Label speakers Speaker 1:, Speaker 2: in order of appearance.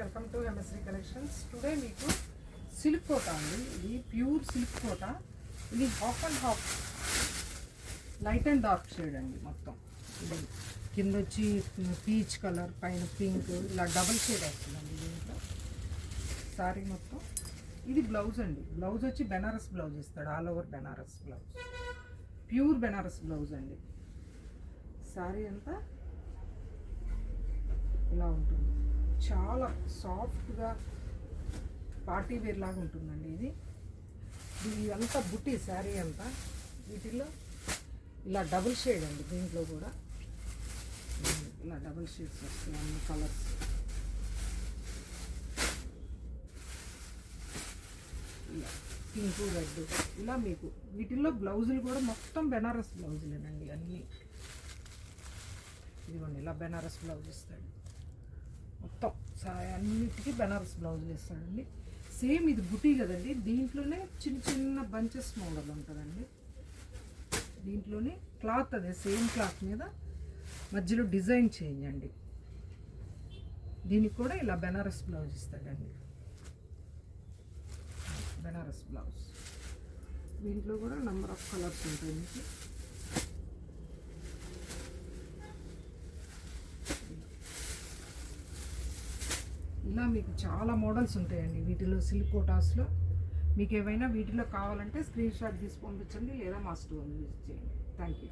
Speaker 1: Welcome to ఎంఎస్రీ collections. Today మీకు silk Kota అండి. ఇది ప్యూర్ సిల్క్ కోట. ఇది half and half light and dark shade అండి. మొత్తం ఇది కింద వచ్చి పీచ్ కలర్, పైన పింక్, ఇలా డబల్ షేడ్ వస్తుందండి దీంట్లో సారీ మొత్తం. ఇది బ్లౌజ్ అండి. బ్లౌజ్ వచ్చి బెనారస్ బ్లౌజ్ ఇస్తాడు, all over Banaras blouse, pure Banaras blouse అండి. సారీ అంతా ఇలా ఉంటుంది, చాలా సాఫ్ట్గా పార్టీ వేర్ లాగా ఉంటుందండి. ఇది అంతా బుట్టి శారీ అంతా. వీటిల్లో ఇలా డబుల్ షేడ్ అండి. దీంట్లో కూడా ఇలా డబుల్ షేడ్స్ వస్తాయి, అన్ని కలర్స్. ఇలా పింక్, రెడ్, ఇలా మీకు వీటిల్లో బ్లౌజులు కూడా మొత్తం బెనారస్ బ్లౌజులేనండి అన్నీ. ఇదిగోండి ఇలా బెనారస్ బ్లౌజ్ ఇస్తాడు మొత్తం. అన్నిటికీ బెనారస్ బ్లౌజులు ఇస్తాడండి. సేమ్ ఇది బుటీ కదండి, దీంట్లోనే చిన్న చిన్న బంచెస్ మోడల్ ఉంటుందండి. దీంట్లోనే క్లాత్ అదే సేమ్ క్లాత్ మీద మధ్యలో డిజైన్ చేంజ్ అండి. దీనికి కూడా ఇలా బెనారస్ బ్లౌజ్ ఇస్తాడండి, బెనారస్ బ్లౌజ్. దీంట్లో కూడా నెంబర్ ఆఫ్ కలర్స్ ఉంటాయి మీకు. ఇలా మీకు చాలా మోడల్స్ ఉంటాయండి వీటిలో, సిల్క్ కోటాస్లో. మీకు ఏవైనా వీటిలో కావాలంటే స్క్రీన్ షాట్ తీసి పంపించండి, లేదా మా స్టోర్ని విజిట్ చేయండి. Thank you.